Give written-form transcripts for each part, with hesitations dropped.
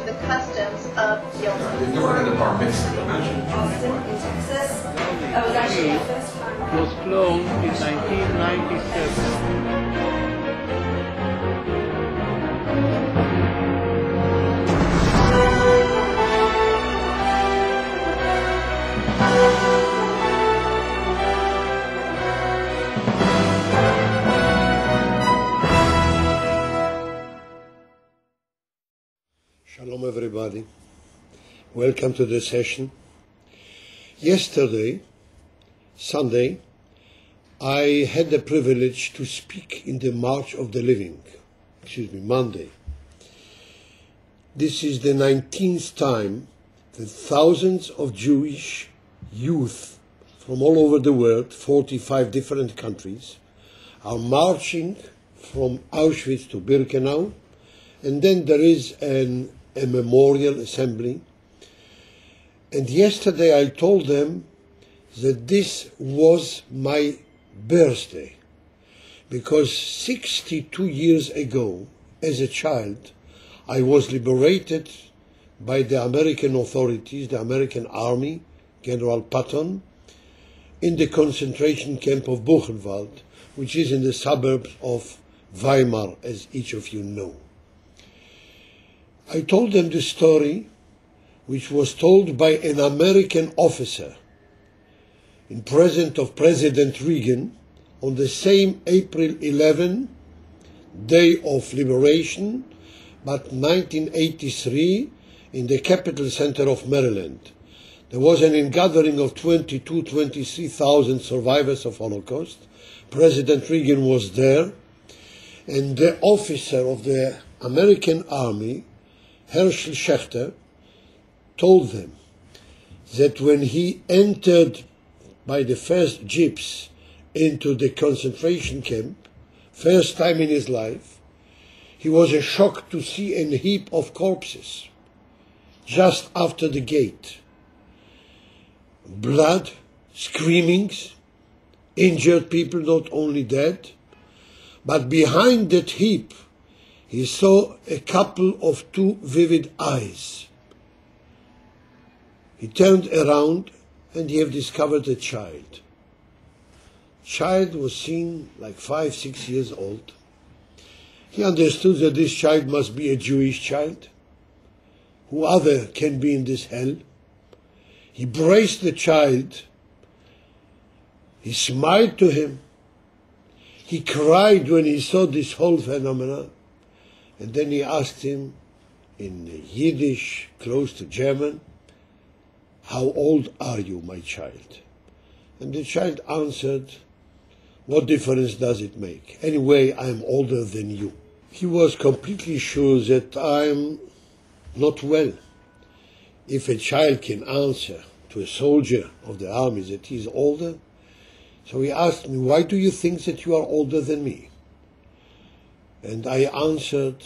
to the customs of Yom. They were in the bar mitzvah. Austin, in Texas. That was actually the first time. Was flown in 1997. Shalom everybody, welcome to the session. Yesterday, Sunday, I had the privilege to speak in the March of the Living, Monday. This is the 19th time that thousands of Jewish youth from all over the world, 45 different countries, are marching from Auschwitz to Birkenau, and then there is a memorial assembly. And yesterday I told them that this was my birthday, because 62 years ago, as a child, I was liberated by the American authorities, the American Army, General Patton, in the concentration camp of Buchenwald, which is in the suburbs of Weimar, as each of you know. I told them the story which was told by an American officer in presence of President Reagan on the same April 11, day of liberation, but 1983, in the capital center of Maryland. There was an ingathering of 23,000 survivors of Holocaust. President Reagan was there, and the officer of the American Army, Herschel Schachter, told them that when he entered by the first jeeps into the concentration camp, first time in his life, he was shocked to see a heap of corpses just after the gate. Blood, screamings, injured people, not only dead, but behind that heap he saw a couple of two vivid eyes. He turned around and he have discovered a child. Child was seen like 5, 6 years old. He understood that this child must be a Jewish child. Who other can be in this hell? He embraced the child. He smiled to him. He cried when he saw this whole phenomenon. And then he asked him in Yiddish, close to German, "How old are you, my child?" And the child answered, "What difference does it make? Anyway, I am older than you." He was completely sure that I am not well. If a child can answer to a soldier of the army that he is older, so he asked me, "Why do you think that you are older than me?" And I answered,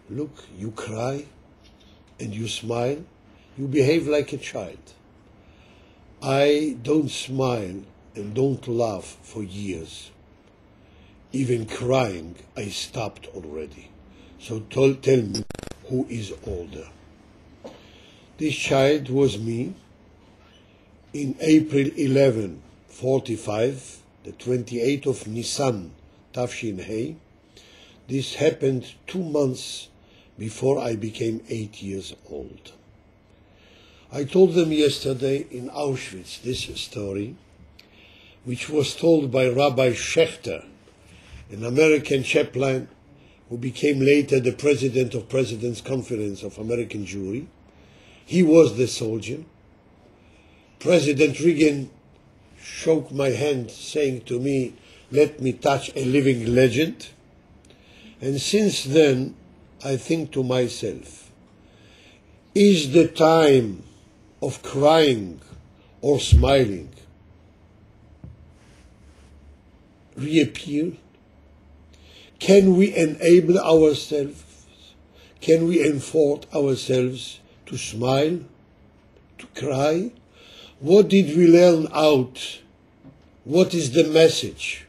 "Look, you cry and you smile, you behave like a child. I don't smile and don't laugh for years. Even crying, I stopped already. So tell me, who is older?" This child was me in April 11, 45, the 28th of Nisan, Tafshin Hey. This happened 2 months before I became 8 years old. I told them yesterday in Auschwitz this story, which was told by Rabbi Schachter, an American chaplain who became later the president of President's Conference of American Jewry. He was the soldier. President Reagan shook my hand, saying to me, "Let me touch a living legend." And since then, I think to myself, is the time of crying or smiling reappear? Can we enable ourselves? Can we enforce ourselves to smile, to cry? What did we learn out? What is the message?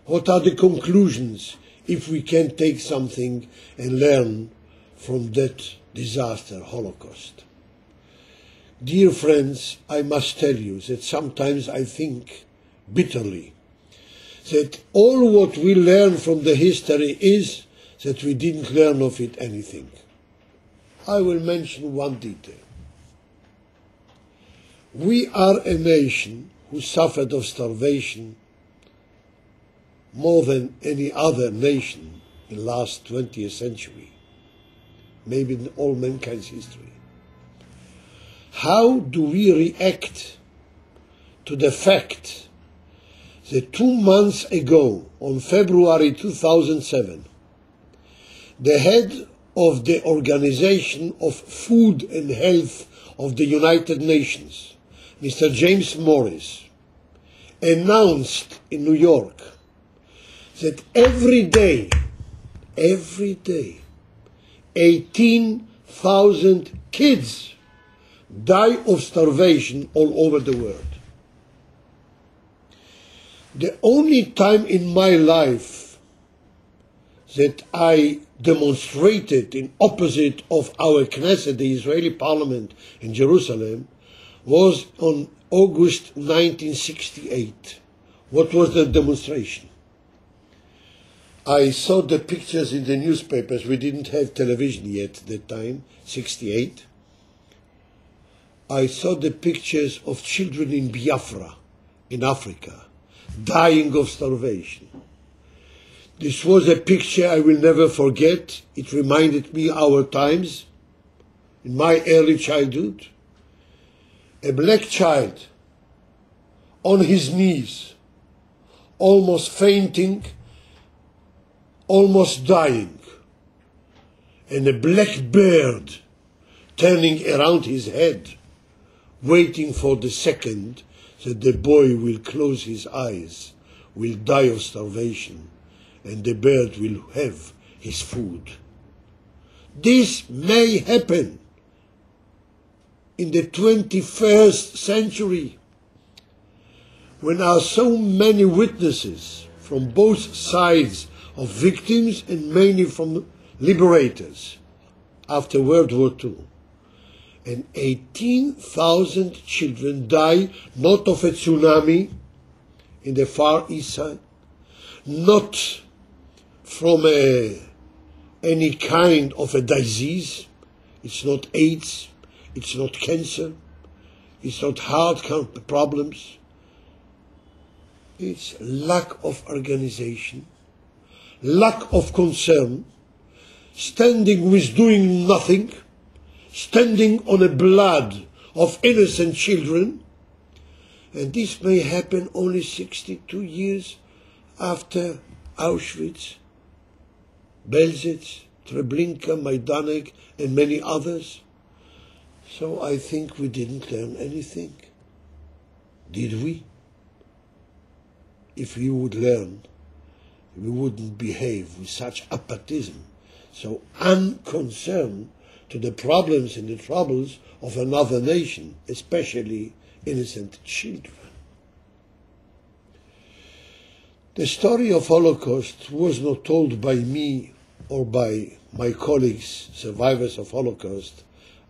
What are the conclusions if we can take something and learn from that disaster, Holocaust. Dear friends, I must tell you that sometimes I think bitterly that all what we learn from the history is that we didn't learn of it anything. I will mention one detail. We are a nation who suffered of starvation more than any other nation in the last 20th century, maybe in all mankind's history. How do we react to the fact that 2 months ago, on February 2007, the head of the Organization of Food and Health of the United Nations, Mr. James Morris, announced in New York that every day, 18,000 kids die of starvation all over the world. The only time in my life that I demonstrated in opposite of our Knesset, the Israeli parliament in Jerusalem, was on August 1968. What was the demonstration? I saw the pictures in the newspapers. We didn't have television yet at that time, 68. I saw the pictures of children in Biafra, in Africa, dying of starvation. This was a picture I will never forget. It reminded me our times, in my early childhood. A black child on his knees, almost fainting, almost dying, and a black bird turning around his head, waiting for the second that the boy will close his eyes, will die of starvation, and the bird will have his food. This may happen in the 21st century, when there are so many witnesses from both sides of victims and many from liberators after World War II. And 18,000 children die not of a tsunami in the Far East side, not from any kind of a disease. It's not AIDS, it's not cancer, it's not heart problems. It's lack of organization, lack of concern, standing with doing nothing, standing on the blood of innocent children. And this may happen only 62 years after Auschwitz, Belzec, Treblinka, Majdanek, and many others. So I think we didn't learn anything. Did we? If we would learn, we wouldn't behave with such apathetism, so unconcerned to the problems and the troubles of another nation, especially innocent children. The story of Holocaust was not told by me or by my colleagues, survivors of Holocaust,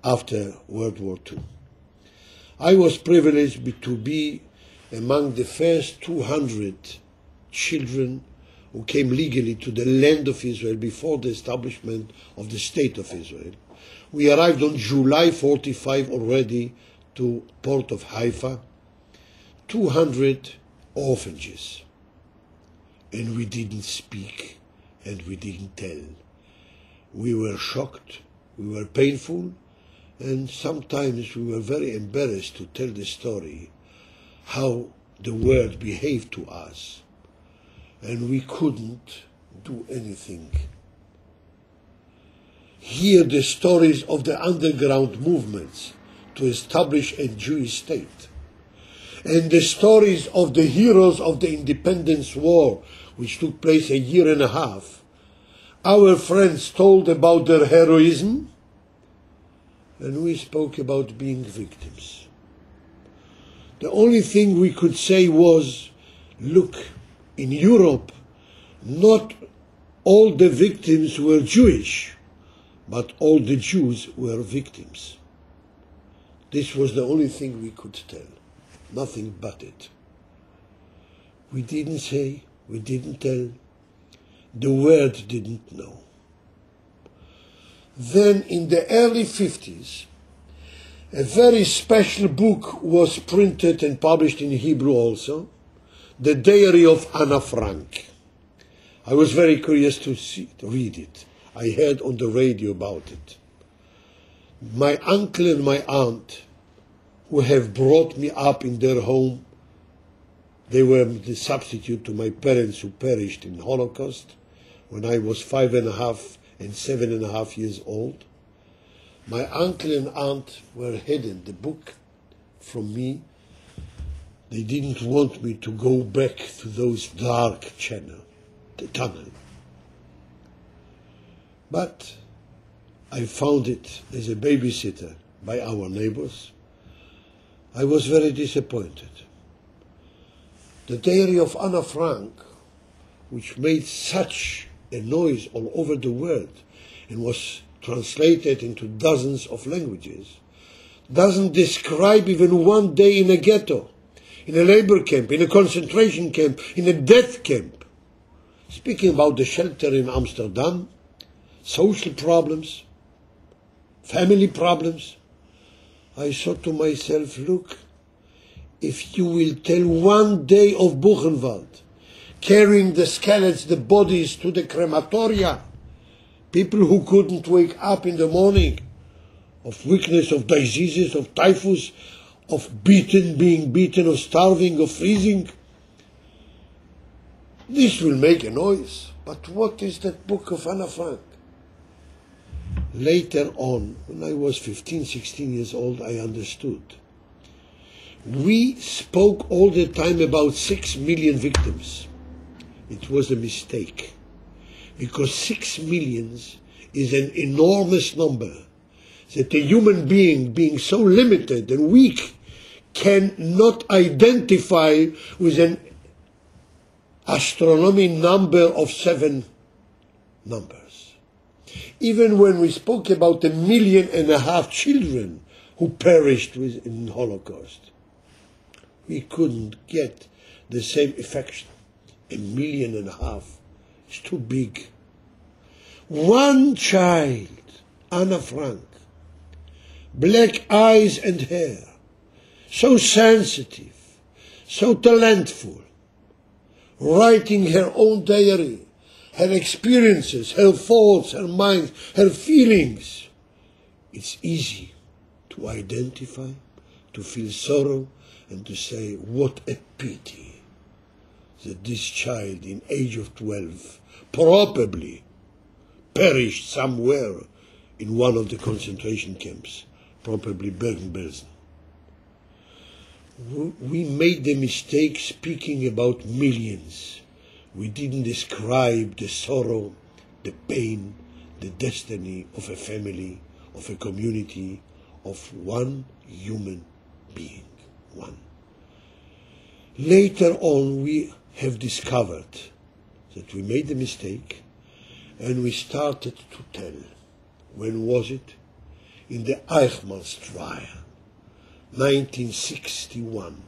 after World War II. I was privileged to be among the first 200 children who came legally to the land of Israel before the establishment of the State of Israel. We arrived on July 45 already to port of Haifa, 200 orphanages. And we didn't speak and we didn't tell. We were shocked, we were painful, and sometimes we were very embarrassed to tell the story, how the world behaved to us, and we couldn't do anything. Hear the stories of the underground movements to establish a Jewish state, and the stories of the heroes of the Independence War, which took place a year and a half. Our friends told about their heroism, and we spoke about being victims. The only thing we could say was, look, in Europe, not all the victims were Jewish, but all the Jews were victims. This was the only thing we could tell, nothing but it. We didn't say, we didn't tell, the world didn't know. Then in the early 50s, a very special book was printed and published in Hebrew also, The Diary of Anna Frank. I was very curious to read it. I heard on the radio about it. My uncle and my aunt, who have brought me up in their home, they were the substitute to my parents who perished in Holocaust when I was 5.5 and 7.5 years old. My uncle and aunt were hidden the book from me. They didn't want me to go back to those dark tunnel. But I found it as a babysitter by our neighbors. I was very disappointed. The Diary of Anna Frank, which made such a noise all over the world and was translated into dozens of languages, doesn't describe even one day in a ghetto, in a labor camp, in a concentration camp, in a death camp. Speaking about the shelter in Amsterdam, social problems, family problems, I thought to myself, look, if you will tell one day of Buchenwald, carrying the skeletons, the bodies to the crematoria, people who couldn't wake up in the morning, of weakness, of diseases, of typhus, of being beaten, of starving, of freezing, this will make a noise. But what is that book of Anna Frank? Later on, when I was 15, 16 years old, I understood. We spoke all the time about 6 million victims. It was a mistake, because 6 million is an enormous number that a human being so limited and weak, cannot identify with an astronomical number of 7 numbers. Even when we spoke about 1.5 million children who perished in the Holocaust, we couldn't get the same affection. 1.5 million is too big. One child, Anna Frank, black eyes and hair, so sensitive, so talentful, writing her own diary, her experiences, her thoughts, her mind, her feelings. It's easy to identify, to feel sorrow, and to say, what a pity that this child in age of 12 probably perished somewhere in one of the concentration camps, probably Bergen-Belsen. We made the mistake speaking about millions. We didn't describe the sorrow, the pain, the destiny of a family, of a community, of one human being, one. Later on, we have discovered that we made the mistake, and we started to tell. When was it? In the Eichmann's trial, 1961,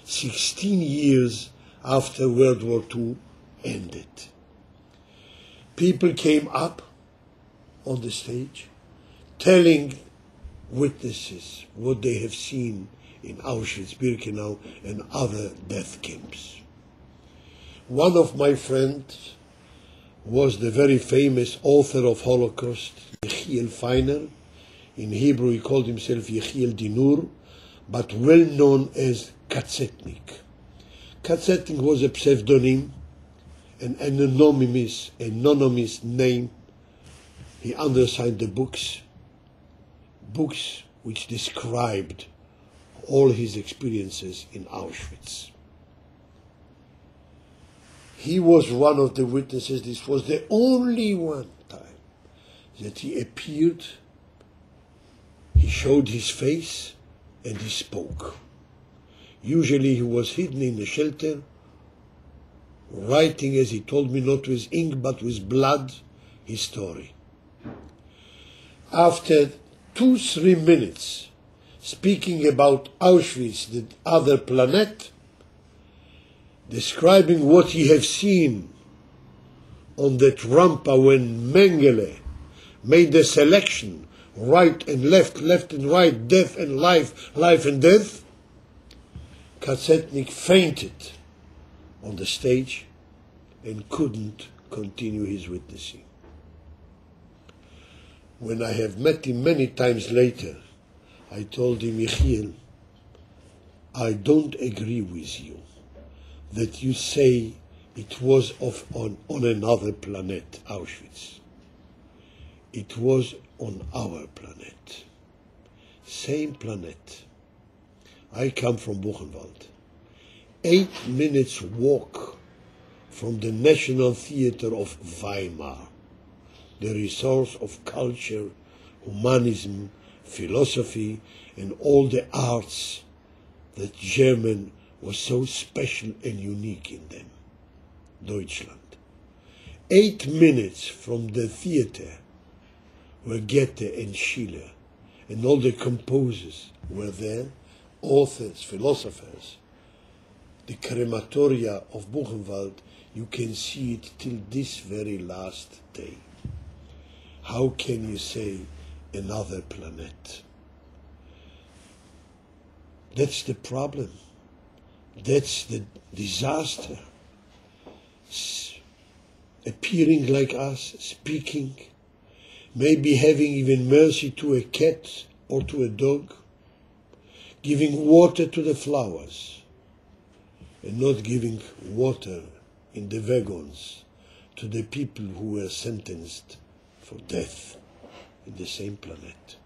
16 years after World War II ended. People came up on the stage telling witnesses what they have seen in Auschwitz, Birkenau, and other death camps. One of my friends was the very famous author of Holocaust, Yechiel Feiner. In Hebrew he called himself Yechiel Dinur, but well known as Katzetnik. Katzetnik was a pseudonym, an anonymous name. He undersigned the books which described all his experiences in Auschwitz. He was one of the witnesses. This was the only one time that he appeared, he showed his face, and he spoke. Usually he was hidden in the shelter, writing, as he told me, not with ink but with blood, his story. after 2-3 minutes speaking about Auschwitz, the other planet, describing what he have seen on that rampa when Mengele made the selection, right and left, left and right, death and life, life and death, Katzetnik fainted on the stage and couldn't continue his witnessing. When I have met him many times later, I told him, Yechiel, I don't agree with you that you say it was on another planet, Auschwitz. It was on our planet. Same planet. I come from Buchenwald. 8 minutes walk from the National Theater of Weimar, the resource of culture, humanism, philosophy, and all the arts that German was so special and unique in them. Deutschland. 8 minutes from the theater where Goethe and Schiller and all the composers were there, authors, philosophers. The crematoria of Buchenwald, you can see it till this very last day. How can you say another planet? That's the problem. That's the disaster. Appearing like us, speaking, maybe having even mercy to a cat or to a dog, giving water to the flowers, and not giving water in the wagons to the people who were sentenced for death in the same planet.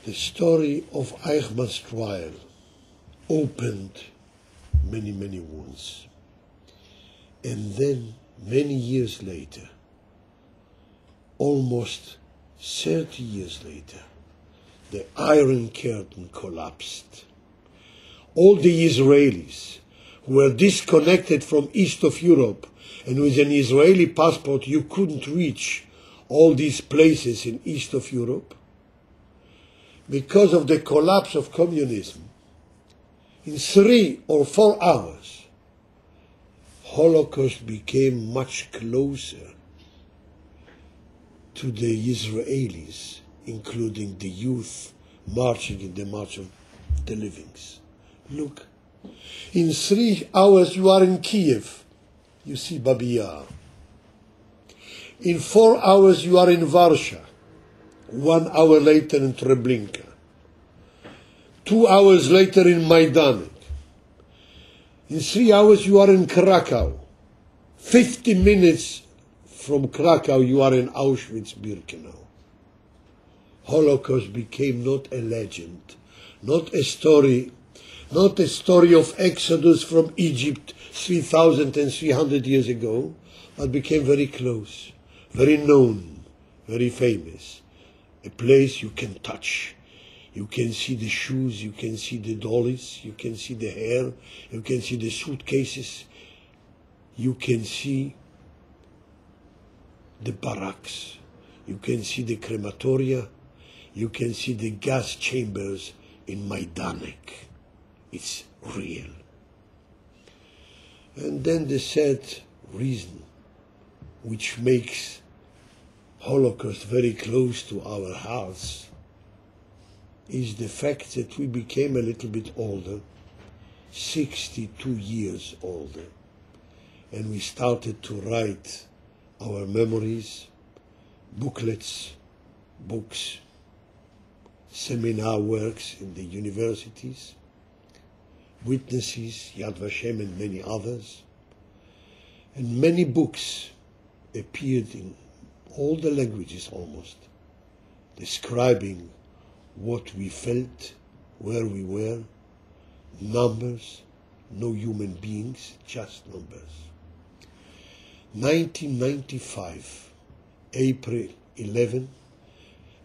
The story of Eichmann's trial opened many, many wounds. And then, many years later, almost 30 years later, the Iron Curtain collapsed. All the Israelis who were disconnected from east of Europe, and with an Israeli passport you couldn't reach all these places in east of Europe, because of the collapse of communism, in 3 or 4 hours, Holocaust became much closer to the Israelis, including the youth marching in the March of the Livings. Look, in 3 hours you are in Kiev, you see Babi Yar. In 4 hours you are in Warsaw, 1 hour later in Treblinka, 2 hours later in Majdanek. In 3 hours you are in Krakow. 50 minutes from Krakow you are in Auschwitz-Birkenau. Holocaust became not a legend, not a story of Exodus from Egypt 3,300 years ago, but became very close, very known, very famous. A place you can touch. You can see the shoes, you can see the dollies, you can see the hair, you can see the suitcases, you can see the barracks, you can see the crematoria, you can see the gas chambers in Majdanek. It's real. And then the sad reason which makes Holocaust very close to our hearts is the fact that we became a little bit older, 62 years older, and we started to write our memories, booklets, books, seminar works in the universities, witnesses, Yad Vashem and many others, and many books appeared in all the languages almost, describing what we felt, where we were, numbers, no human beings, just numbers. 1995, April 11,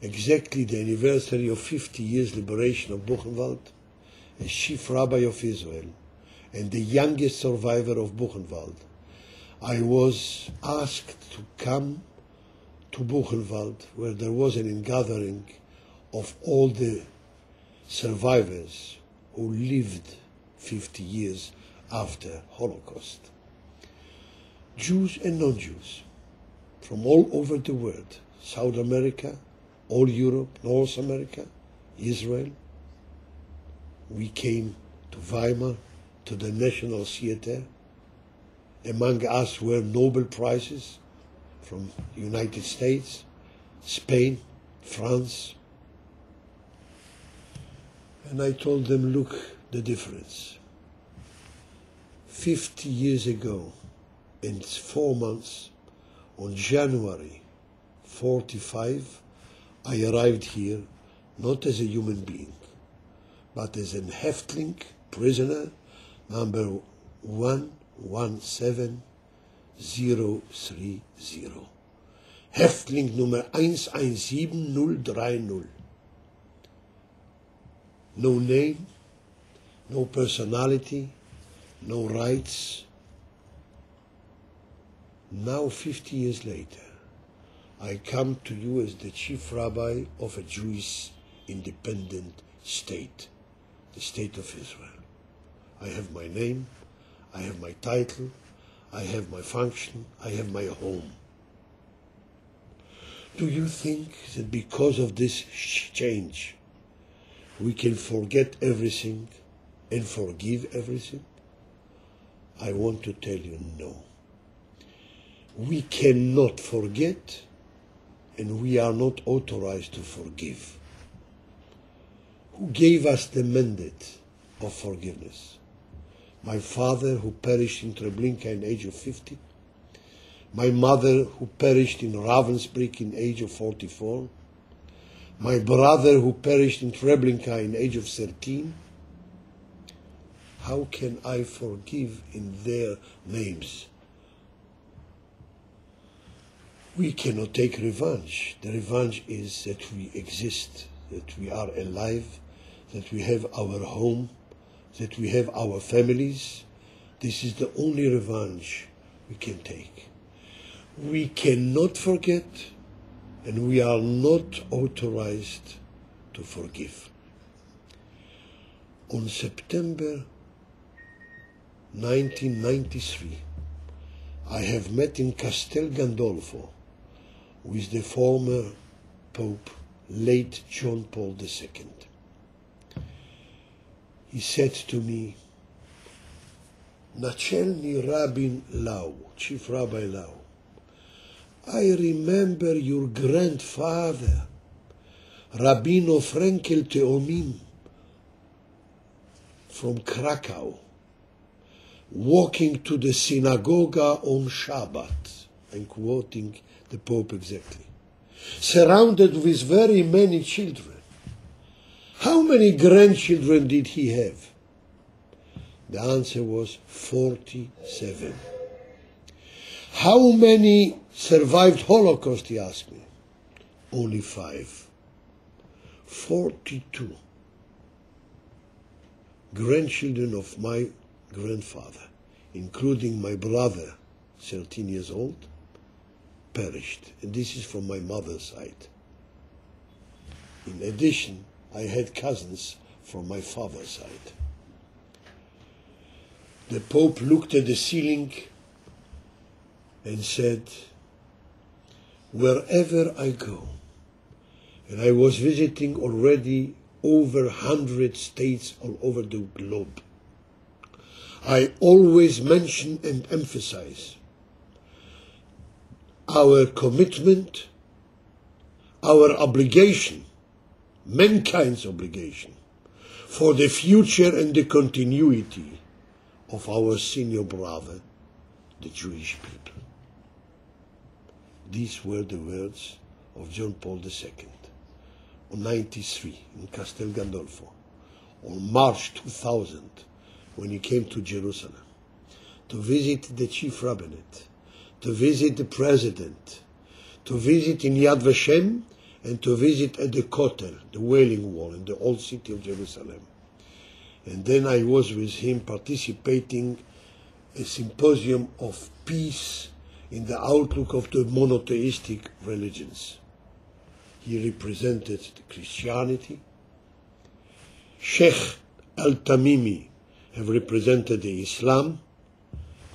exactly the anniversary of 50 years liberation of Buchenwald, as Chief Rabbi of Israel and the youngest survivor of Buchenwald, I was asked to come to Buchenwald, where there was an ingathering of all the survivors who lived 50 years after Holocaust. Jews and non-Jews from all over the world, South America, all Europe, North America, Israel. We came to Weimar, to the National Theater. Among us were Nobel Prizes from the United States, Spain, France. And I told them, look, the difference. 50 years ago, in 4 months, on January 45, I arrived here not as a human being, but as a Häftling, prisoner, number 117030. Häftling nummer 117030. No name, no personality, no rights. Now, 50 years later, I come to you as the Chief Rabbi of a Jewish independent state, the State of Israel. I have my name, I have my title, I have my function, I have my home. Do you think that because of this change, we can forget everything and forgive everything? I want to tell you no. We cannot forget, and we are not authorized to forgive. Who gave us the mandate of forgiveness? My father, who perished in Treblinka in the age of 50. My mother, who perished in Ravensbrück in the age of 44. My brother, who perished in Treblinka in the age of 13. How can I forgive in their names? We cannot take revenge. The revenge is that we exist, that we are alive, that we have our home, that we have our families. This is the only revenge we can take. We cannot forget, and we are not authorized to forgive. On September 1993, I have met in Castel Gandolfo with the former Pope, late John Paul II. He said to me, Nachelny Rabbi Lau, Chief Rabbi Lau, I remember your grandfather, Rabbino Frankel Teomim, from Krakow, walking to the synagogue on Shabbat. I'm quoting the Pope exactly. Surrounded with very many children. How many grandchildren did he have? The answer was 47. How many survived Holocaust, he asked me. Only 5. 42 grandchildren of my grandfather, including my brother, 13 years old, perished. And this is from my mother's side. In addition, I had cousins from my father's side. The Pope looked at the ceiling and said, wherever I go, and I was visiting already over 100 states all over the globe, I always mention and emphasize our commitment, our obligation, mankind's obligation, for the future and the continuity of our senior brother, the Jewish people. These were the words of John Paul II on 93 in Castel Gandolfo, on March 2000, when he came to Jerusalem to visit the chief rabbinate, to visit the president, to visit in Yad Vashem, and to visit at the Kotel, the Wailing Wall, in the old city of Jerusalem. And then I was with him participating in a symposium of peace in the outlook of the monotheistic religions. He represented Christianity. Sheikh al-Tamimi have represented the Islam,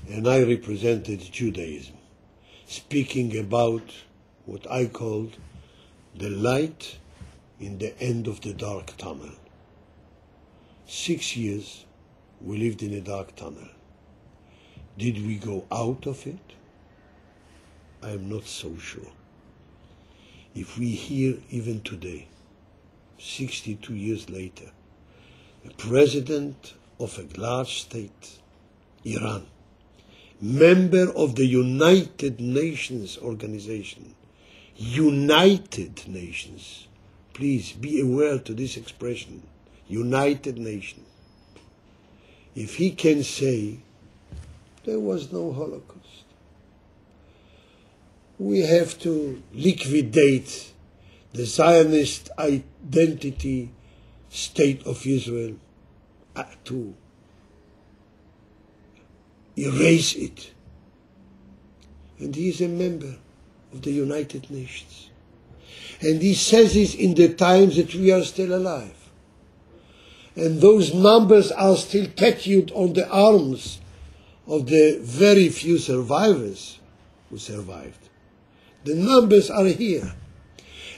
and I represented Judaism, speaking about what I called the light in the end of the dark tunnel. 6 years we lived in a dark tunnel. Did we go out of it? I am not so sure. If we hear even today, 62 years later, a president of a large state, Iran, member of the United Nations organization, United Nations, please be aware to this expression, United Nations. If he can say there was no Holocaust, we have to liquidate the Zionist identity state of Israel, to erase it. And he is a member of the United Nations. And he says this in the times that we are still alive. And those numbers are still tattooed on the arms of the very few survivors who survived. The numbers are here.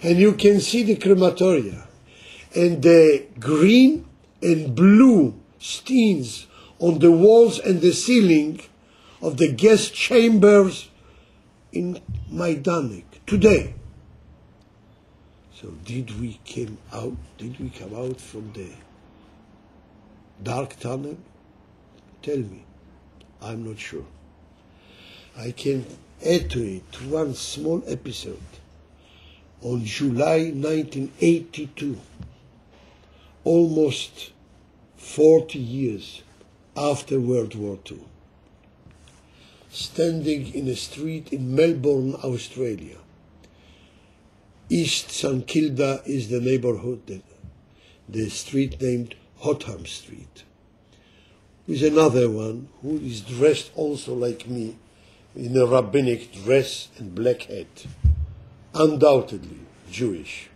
And you can see the crematoria and the green and blue stains on the walls and the ceiling of the guest chambers in Majdanek today. So did we come out from the dark tunnel? Tell me. I'm not sure. I can add to it one small episode. On July 1982, almost 40 years after World War II, standing in a street in Melbourne, Australia. East St Kilda is the neighborhood, the street named Hotham Street, with another one who is dressed also like me in a rabbinic dress and black hat, undoubtedly Jewish.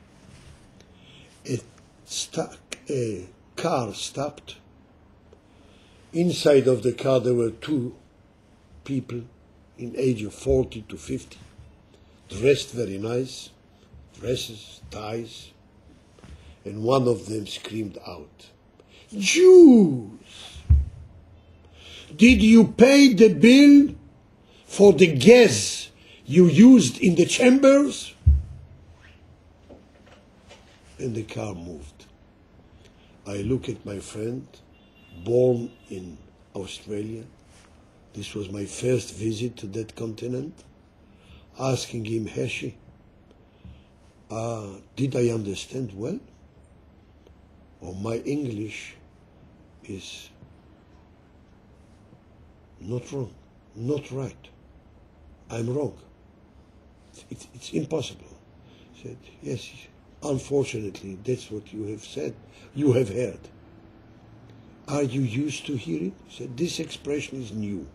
A car stopped. Inside of the car there were two people in age of 40 to 50, dressed very nice, dresses, ties, and one of them screamed out, "Jews! Did you pay the bill for the gas you used in the chambers?" And the car moved. I look at my friend, born in Australia. This was my first visit to that continent, asking him, "Hershey, did I understand well? Or my English is not wrong, not right. I'm wrong. It's impossible." He said, "Yes, unfortunately, that's what you have said, you have heard. Are you used to hear it?" He said, "This expression is new,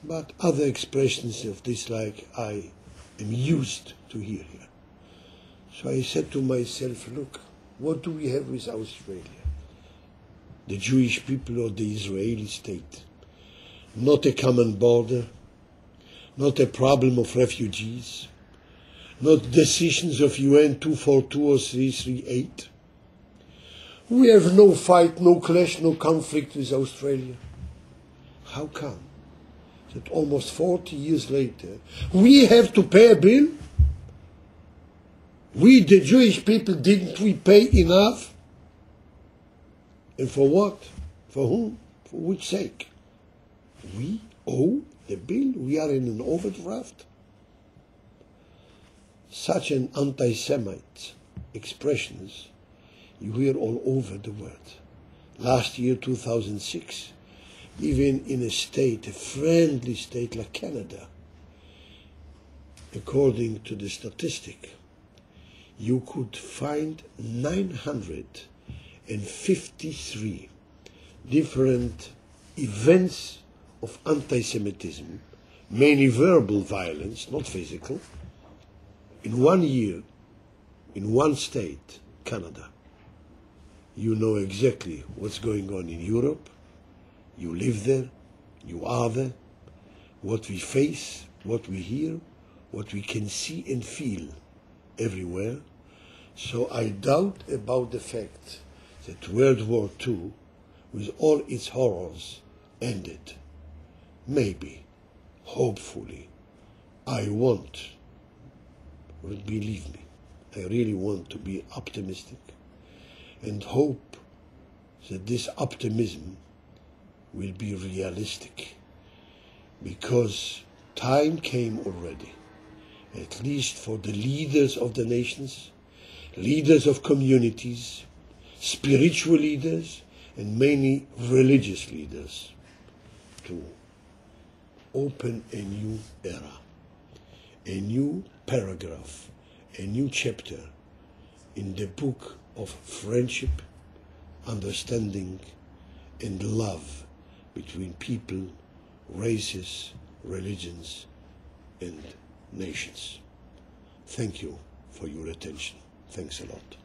but other expressions of this like I am used to hear here." So I said to myself, look, what do we have with Australia? The Jewish people or the Israeli state? Not a common border, not a problem of refugees, not decisions of UN 242 or 338. We have no fight, no clash, no conflict with Australia. How come that almost 40 years later we have to pay a bill? We, the Jewish people, didn't we pay enough? And for what? For whom? For which sake? We owe the bill? We are in an overdraft? Such an anti-Semite expressions you hear all over the world. Last year, 2006, even in a state, a friendly state like Canada, according to the statistic, you could find 953 different events of anti-Semitism mainly verbal violence, not physical, in 1 year, in one state, Canada. You know exactly what's going on in Europe. You live there, you are there, what we face, what we hear, what we can see and feel everywhere. So I doubt about the fact that World War II, with all its horrors, ended. Maybe, hopefully. I want, but believe me, I really want to be optimistic and hope that this optimism will be realistic, because time came already, at least for the leaders of the nations, leaders of communities, spiritual leaders, and many religious leaders, to open a new era, a new paragraph, a new chapter in the book of friendship, understanding, and love between people, races, religions, and nations. Thank you for your attention. Thanks a lot.